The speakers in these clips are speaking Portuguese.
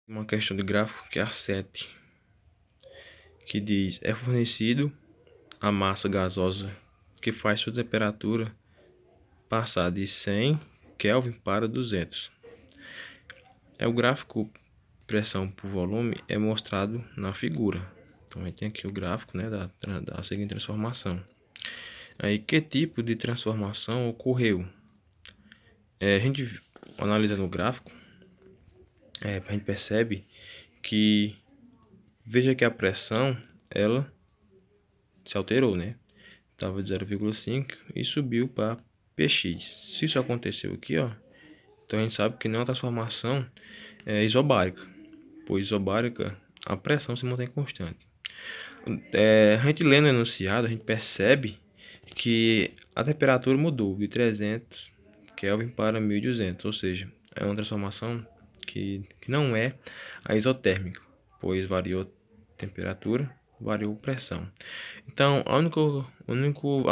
Uma questão de gráfico que é a 7, que diz: é fornecido a massa gasosa que faz sua temperatura passar de 100 Kelvin para 200. O gráfico pressão por volume é mostrado na figura. Então a gente tem aqui o gráfico, né, da seguinte transformação. Aí, que tipo de transformação ocorreu? A gente analisa no gráfico, a gente percebe que, veja que a pressão ela se alterou, né? Estava de 0,5 e subiu para Px. Se isso aconteceu aqui, ó, então a gente sabe que não é uma transformação isobárica, pois isobárica a pressão se mantém constante. A gente lendo o enunciado, a gente percebe que a temperatura mudou de 300 Kelvin para 1200, ou seja, é uma transformação que não é a isotérmica, pois variou temperatura, variou pressão. Então, a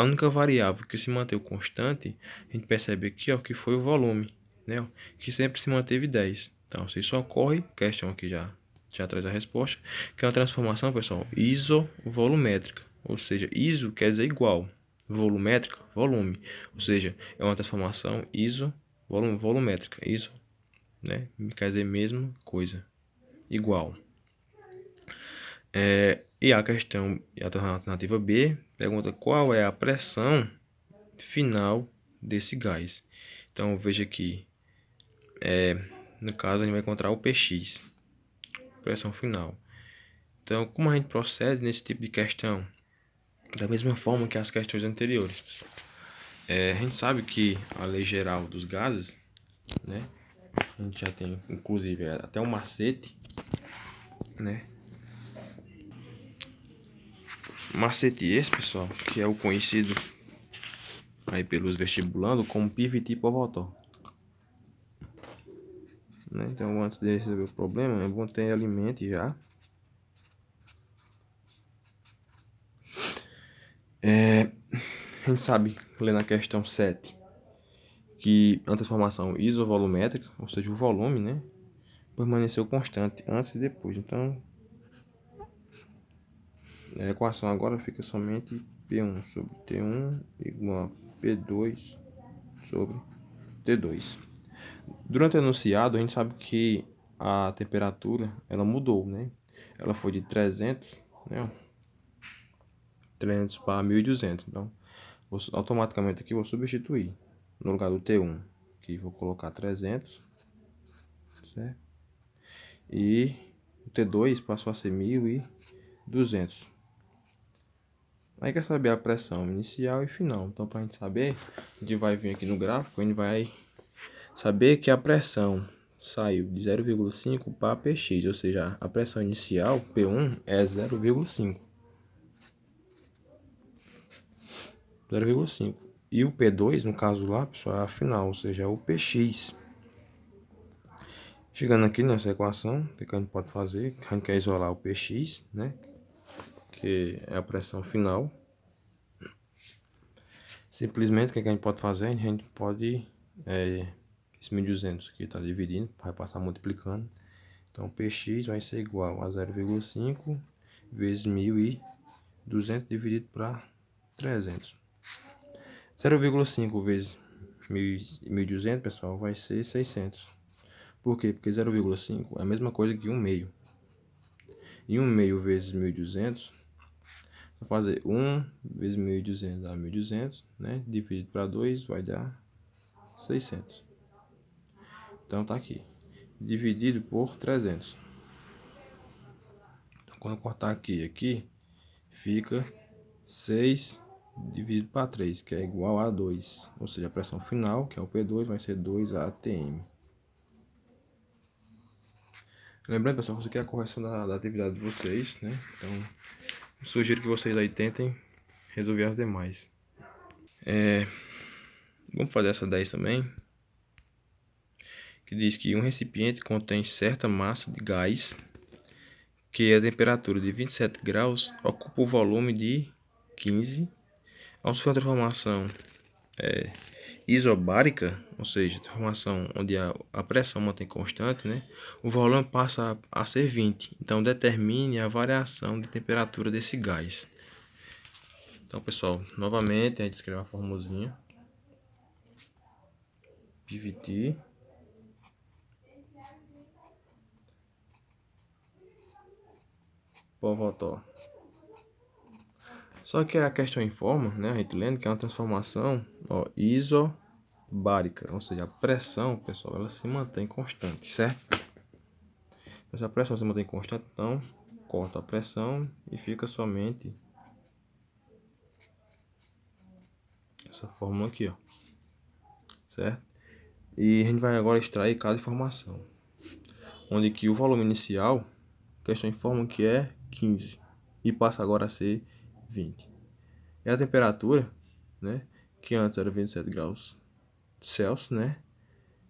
única variável que se manteve constante, a gente percebe aqui, ó, que foi o volume, né, que sempre se manteve 10. Então, se isso ocorre, questão aqui já traz a resposta, que é uma transformação, pessoal, isovolumétrica, ou seja, iso quer dizer igual, volumétrica, volume, ou seja, é uma transformação volumétrica, iso, né, quer dizer mesma coisa, igual. E a questão, a alternativa B, pergunta qual é a pressão final desse gás. Então, veja aqui, no caso, a gente vai encontrar o Px, pressão final. Então, como a gente procede nesse tipo de questão? Da mesma forma que as questões anteriores. A gente sabe que a lei geral dos gases, né? A gente já tem, inclusive, até um macete, né? Macete esse, pessoal, que é o conhecido aí pelos vestibulandos como pivot povotó, né? Então, antes de resolver o problema, é bom ter alimento já. A gente sabe, lendo a questão 7, que a transformação isovolumétrica, ou seja, o volume, né, permaneceu constante antes e depois. Então, a equação agora fica somente P1 sobre T1 igual a P2 sobre T2. Durante o enunciado, a gente sabe que a temperatura ela mudou, né? Ela foi de 300, né? 300 para 1200. Então, automaticamente aqui vou substituir no lugar do T1, que vou colocar 300, certo? E o T2 passou a ser 1200. Aí quer saber a pressão inicial e final. Então, para a gente saber, a gente vai vir aqui no gráfico, a gente vai saber que a pressão saiu de 0,5 para Px, ou seja, a pressão inicial, P1, é 0,5. 0,5. E o P2, no caso lá, pessoal, é a final, ou seja, é o Px. Chegando aqui nessa equação, o que a gente pode fazer? A gente quer isolar o Px, né? Que é a pressão final. Simplesmente, o que a gente pode fazer? A gente pode... esse 1200 aqui está dividindo, vai passar multiplicando. Então, Px vai ser igual a 0,5 vezes 1200 dividido para 300. 0,5 vezes 1200, pessoal, vai ser 600. Por quê? Porque 0,5 é a mesma coisa que 1 meio. E 1 meio vezes 1200, vou fazer 1 vezes 1200 dá 1200, né? Dividido para 2 vai dar 600. Então tá aqui, dividido por 300. Então, quando eu cortar aqui fica 6 dividido para 3, que é igual a 2. Ou seja, a pressão final, que é o P2, vai ser 2 atm. Lembrando, pessoal, que isso aqui é a correção da atividade de vocês, né? Então, eu sugiro que vocês aí tentem resolver as demais. Vamos fazer essa 10 também, que diz que um recipiente contém certa massa de gás que a temperatura de 27 graus ocupa o volume de 15. Ao sofrer uma transformação isobárica, ou seja, transformação onde a pressão mantém constante, né? O volume passa a ser 20. Então, determine a variação de temperatura desse gás. Então, pessoal, novamente a gente escreve a formulazinha. Dividir por voltar. Só que a questão informa, né, a gente lendo que é uma transformação, ó, isobárica, ou seja, a pressão, pessoal, ela se mantém constante, certo? Então, se a pressão se mantém constante, então corta a pressão e fica somente essa fórmula aqui, ó, certo? E a gente vai agora extrair cada informação, onde que o volume inicial, a questão informa que é 15 e passa agora a ser 20. E a temperatura, né, que antes era 27 graus Celsius, né?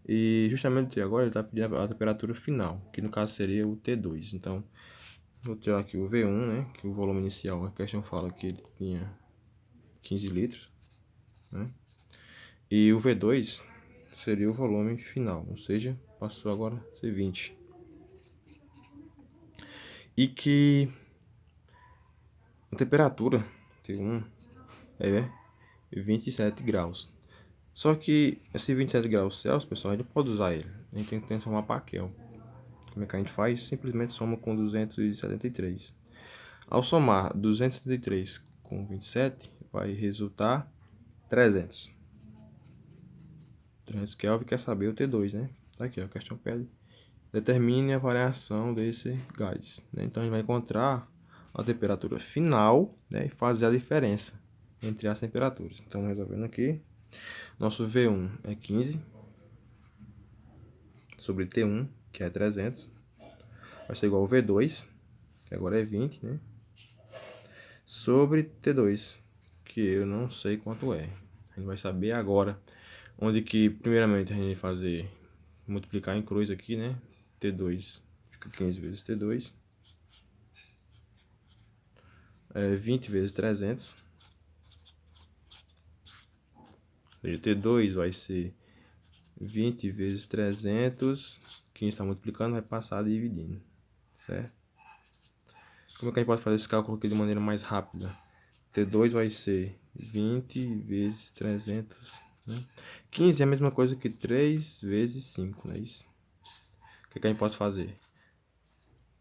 E justamente agora ele está pedindo a temperatura final, que no caso seria o T2. Então, vou tirar aqui o V1, né? Que o volume inicial, a questão fala que ele tinha 15 litros, né? E o V2 seria o volume final, ou seja, passou agora a ser 20. E que a temperatura T1 é 27 graus. Só que esse 27 graus Celsius, pessoal, a gente não pode usar ele. A gente tem que transformar para Kelvin. Como é que a gente faz? Simplesmente soma com 273. Ao somar 273 com 27, vai resultar 300. 300 Kelvin quer saber o T2, né? Tá aqui, ó, a questão pede. Determine a variação desse gás, né? Então, a gente vai encontrar a temperatura final, né? E fazer a diferença entre as temperaturas. Então, resolvendo aqui, nosso V1 é 15 sobre T1, que é 300. Vai ser igual ao V2, que agora é 20, né? Sobre T2, que eu não sei quanto é. A gente vai saber agora. Onde que, primeiramente, a gente vai fazer multiplicar em cruz aqui, né? T2 fica 15 vezes T2. É 20 vezes 300. Ou seja, T2 vai ser 20 vezes 300. 15 está multiplicando, vai passar dividindo. Certo? Como é que a gente pode fazer esse cálculo aqui de maneira mais rápida? T2 vai ser 20 vezes 300, né? 15 é a mesma coisa que 3 vezes 5, não é isso? O que a gente pode fazer?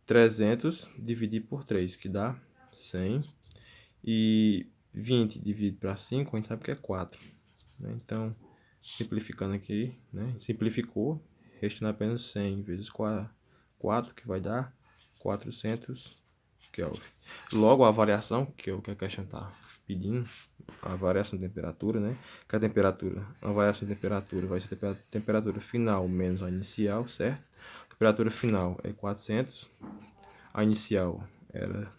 300 dividir por 3, que dá 100. E 20 dividido para 5, a gente sabe que é 4. Né? Então, simplificando aqui, né? Simplificou, restando apenas 100 vezes 4, que vai dar 400 Kelvin. Logo, a variação, que é o que a questão está pedindo, a variação de temperatura, né? Que a temperatura, a variação de temperatura vai ser a temperatura final menos a inicial, certo? A temperatura final é 400, a inicial era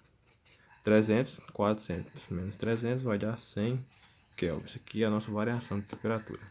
300, 400 menos 300 vai dar 100 Kelvin. Isso aqui é a nossa variação de temperatura.